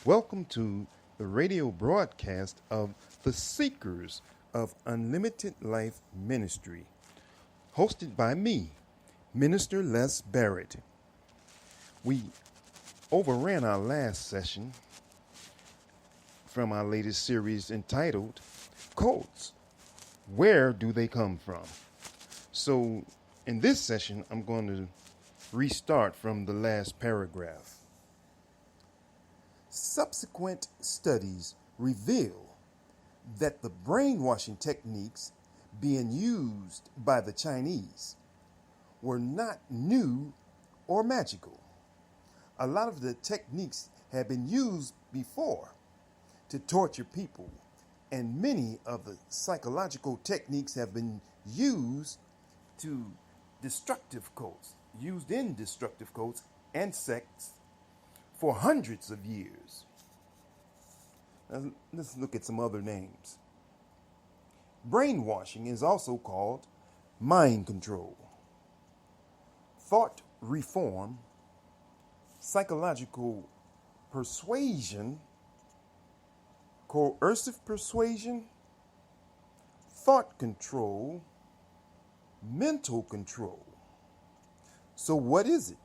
Welcome to the radio broadcast of The Seekers of Unlimited Life Ministry, hosted by me, Minister Les Barrett. We overran our last session from our latest series entitled Cults. Where do they come from? So in this session, I'm going to restart from the last paragraph. Subsequent studies reveal that the brainwashing techniques being used by the Chinese were not new or magical. A lot of the techniques had been used before to torture people, and many of the psychological techniques have been used in destructive cults and sects for hundreds of years. Now, let's look at some other names. Brainwashing is also called mind control, thought reform, psychological persuasion, coercive persuasion, thought control, mental control. So what is it?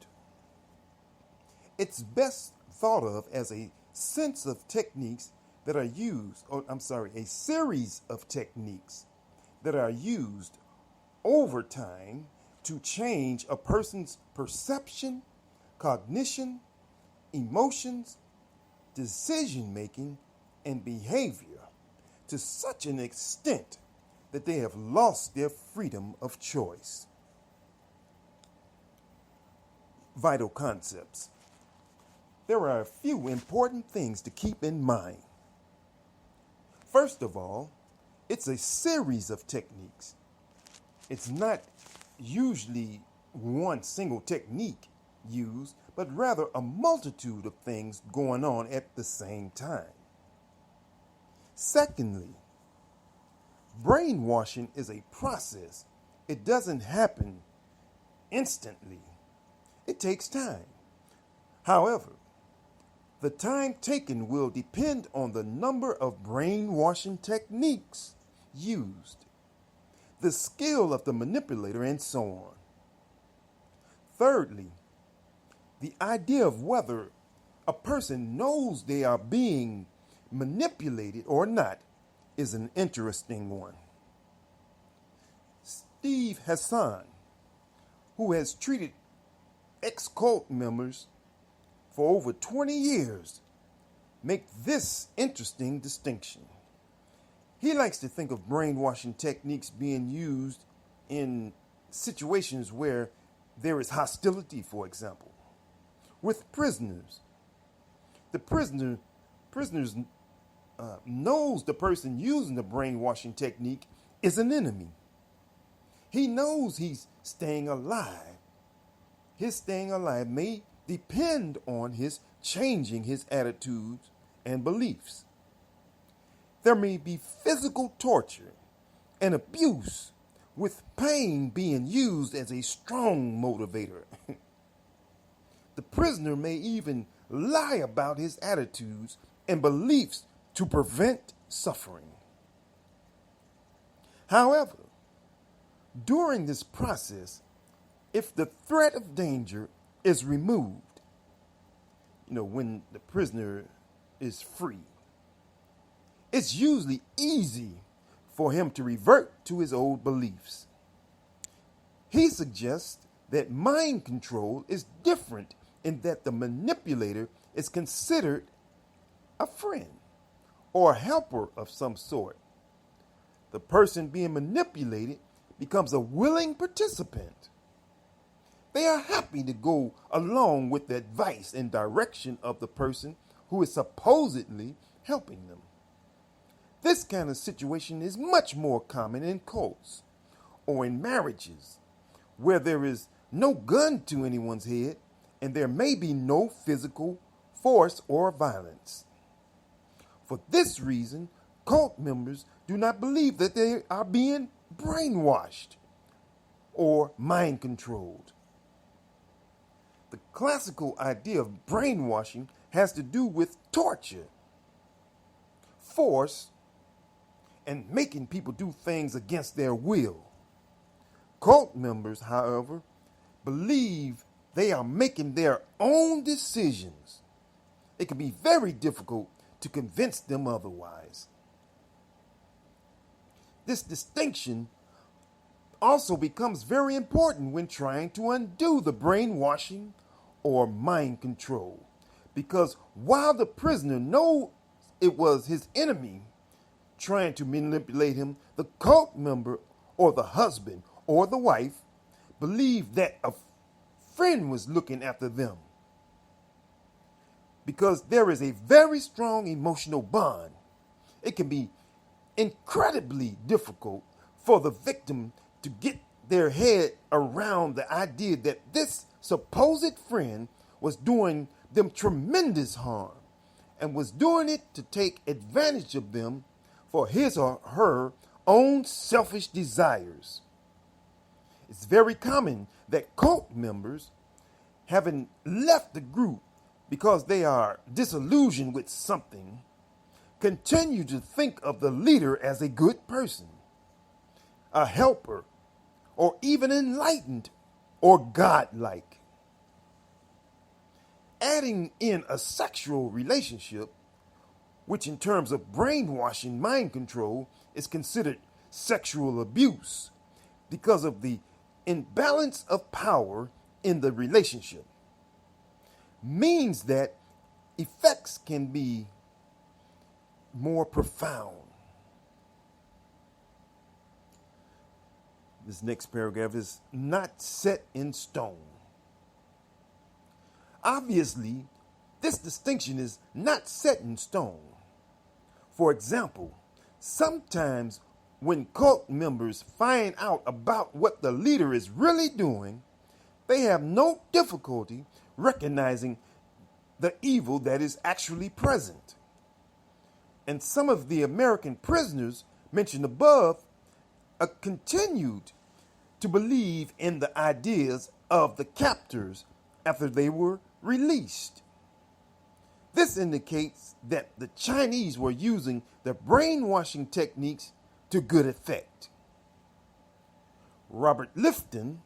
It's best thought of as a sense of techniques that are used, a series of techniques that are used over time to change a person's perception, cognition, emotions, decision-making, and behavior to such an extent that they have lost their freedom of choice. Vital concepts. There are a few important things to keep in mind. First of all, it's a series of techniques. It's not usually one single technique used, but rather a multitude of things going on at the same time. Secondly, brainwashing is a process. It doesn't happen instantly. It takes time. However, the time taken will depend on the number of brainwashing techniques used, the skill of the manipulator, and so on. Thirdly, the idea of whether a person knows they are being manipulated or not is an interesting one. Steve Hassan, who has treated ex-cult members for over 20 years, make this interesting distinction. He likes to think of brainwashing techniques being used in situations where there is hostility, for example. With prisoners, the prisoner knows the person using the brainwashing technique is an enemy. He knows he's staying alive. His staying alive may depend on his changing his attitudes and beliefs. There may be physical torture and abuse, with pain being used as a strong motivator. The prisoner may even lie about his attitudes and beliefs to prevent suffering. However, during this process, if the threat of danger is removed, when the prisoner is free, it's usually easy for him to revert to his old beliefs. He suggests that mind control is different in that the manipulator is considered a friend or a helper of some sort. The person being manipulated becomes a willing participant. They are happy to go along with the advice and direction of the person who is supposedly helping them. This kind of situation is much more common in cults or in marriages where there is no gun to anyone's head and there may be no physical force or violence. For this reason, cult members do not believe that they are being brainwashed or mind controlled. The classical idea of brainwashing has to do with torture, force, and making people do things against their will. Cult members, however, believe they are making their own decisions. It can be very difficult to convince them otherwise. This distinction also becomes very important when trying to undo the brainwashing or mind control, because while the prisoner knows it was his enemy trying to manipulate him, the cult member or the husband or the wife believed that a friend was looking after them, because there is a very strong emotional bond. It can be incredibly difficult for the victim to get their head around the idea that this supposed friend was doing them tremendous harm and was doing it to take advantage of them for his or her own selfish desires. It's very common that cult members, having left the group because they are disillusioned with something, continue to think of the leader as a good person, a helper, or even enlightened or godlike. Adding in a sexual relationship, which in terms of brainwashing mind control is considered sexual abuse because of the imbalance of power in the relationship, means that effects can be more profound. This next paragraph is not set in stone. Obviously, this distinction is not set in stone. For example, sometimes when cult members find out about what the leader is really doing, they have no difficulty recognizing the evil that is actually present. And some of the American prisoners mentioned above continued to believe in the ideas of the captors after they were released. This indicates that the Chinese were using the brainwashing techniques to good effect. Robert Lifton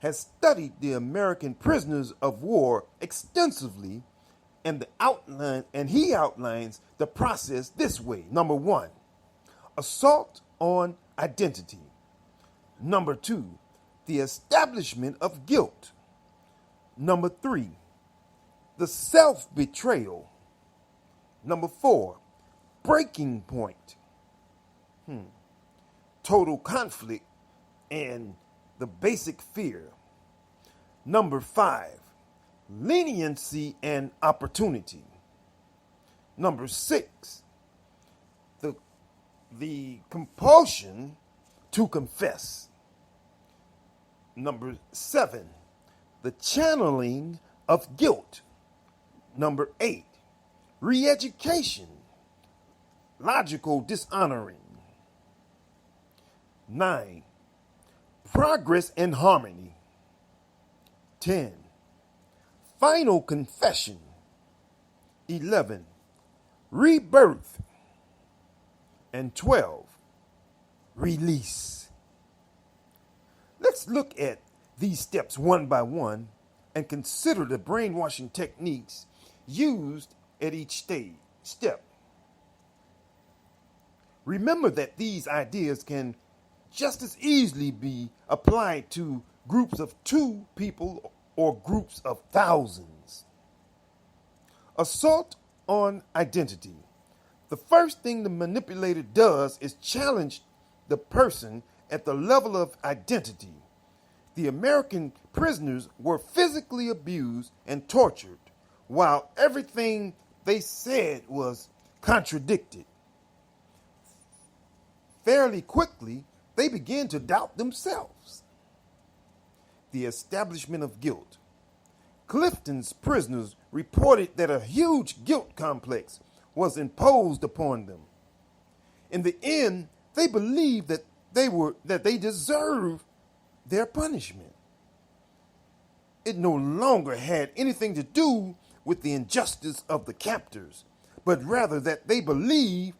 has studied the American prisoners of war extensively, and he outlines the process this way. Number 1, assault on identity. Number 2, the establishment of guilt. Number 3, the self-betrayal. Number 4, breaking point. Total conflict and the basic fear. Number 5, leniency and opportunity. Number 6, the compulsion to confess. Number 7, the channeling of guilt. Number 8, re-education, logical dishonoring. 9, progress and harmony. 10, final confession. 11, rebirth. And 12, release. Let's look at these steps one by one and consider the brainwashing techniques used at each step. Remember that these ideas can just as easily be applied to groups of 2 people or groups of thousands. Assault on identity. The first thing the manipulator does is challenge the person at the level of identity. The American prisoners were physically abused and tortured, while everything they said was contradicted. Fairly quickly, they began to doubt themselves. The establishment of guilt. Clifton's prisoners reported that a huge guilt complex was imposed upon them. In the end, they believed that they deserved their punishment. it no longer had anything to do with the injustice of the captors, but rather that they believed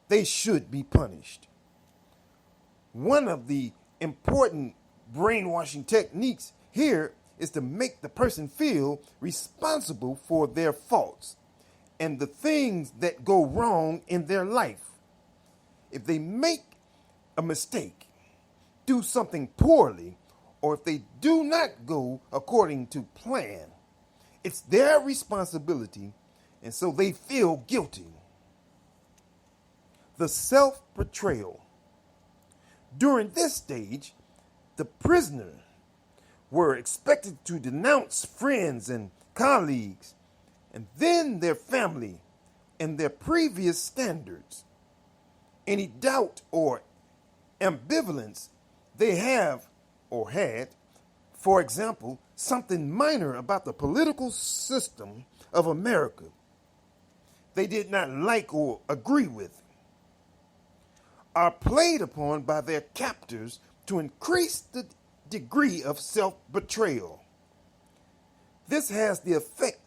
they should be punished. One of the important brainwashing techniques here is to make the person feel responsible for their faults and the things that go wrong in their life. If they make a mistake, do something poorly, or if they do not go according to plan, it's their responsibility, and so they feel guilty. The self-betrayal. During this stage, the prisoner were expected to denounce friends and colleagues, and then their family and their previous standards. Any doubt or ambivalence they have or had, for example, something minor about the political system of America they did not like or agree with, are played upon by their captors to increase the degree of self-betrayal. This has the effect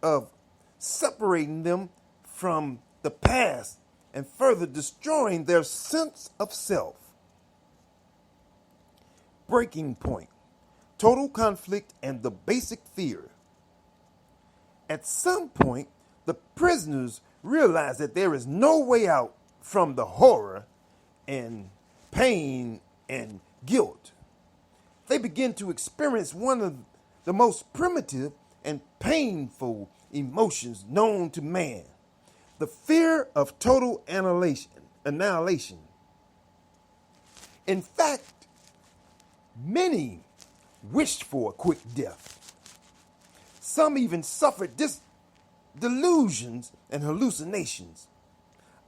of separating them from the past and further destroying their sense of self. Breaking point. Total conflict and the basic fear. At some point, the prisoners realize that there is no way out from the horror and pain and guilt. They begin to experience one of the most primitive and painful emotions known to man, the fear of total annihilation. In fact, many wished for a quick death. Some even suffered delusions and hallucinations.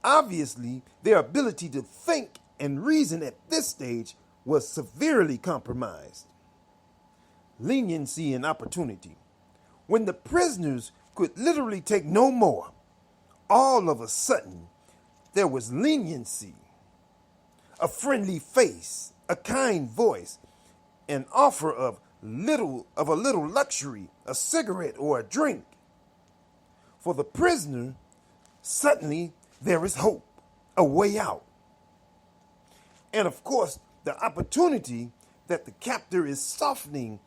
Obviously, their ability to think and reason at this stage was severely compromised. Leniency and opportunity. When the prisoners could literally take no more, all of a sudden, there was leniency, a friendly face, a kind voice, an offer of a little luxury, a cigarette or a drink. For the prisoner, suddenly there is hope, a way out. And of course, the opportunity that the captor is softening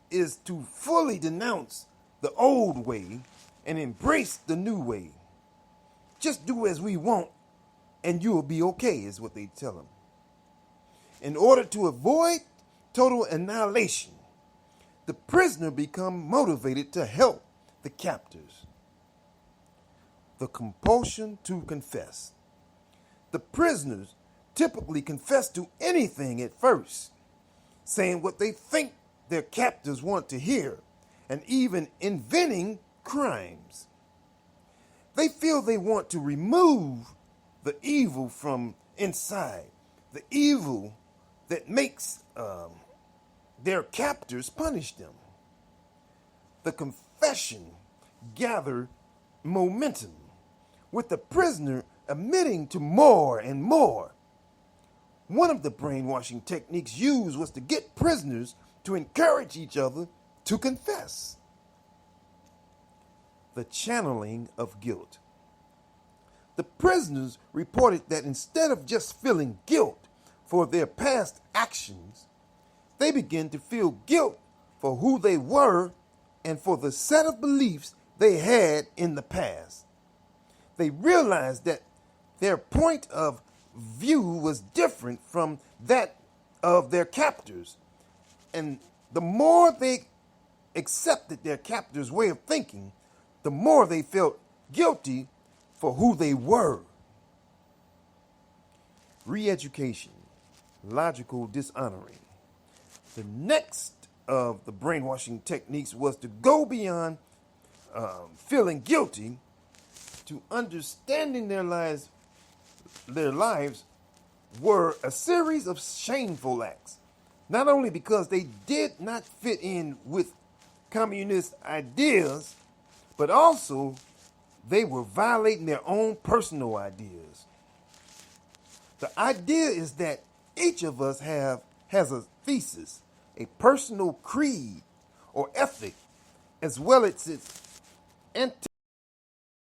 is to fully denounce the old way and embrace the new way. Just do as we want and you'll be okay, is what they tell him. In order to avoid total annihilation, the prisoner becomes motivated to help the captors. The compulsion to confess. The prisoners typically confess to anything at first, saying what they think their captors want to hear, and even inventing crimes. They feel they want to remove the evil from inside, the evil that makes their captors punish them. The confession gathered momentum, with the prisoner admitting to more and more. One of the brainwashing techniques used was to get prisoners to encourage each other to confess. The channeling of guilt. The prisoners reported that instead of just feeling guilt for their past actions, they began to feel guilt for who they were and for the set of beliefs they had in the past. They realized that their point of view was different from that of their captors. And the more they accepted their captors' way of thinking, the more they felt guilty for who they were. Re-education, logical dishonoring. The next of the brainwashing techniques was to go beyond feeling guilty to understanding their lives were a series of shameful acts, not only because they did not fit in with communist ideas, but also they were violating their own personal ideas. The idea is that each of us has a thesis, a personal creed, or ethic, as well as its anti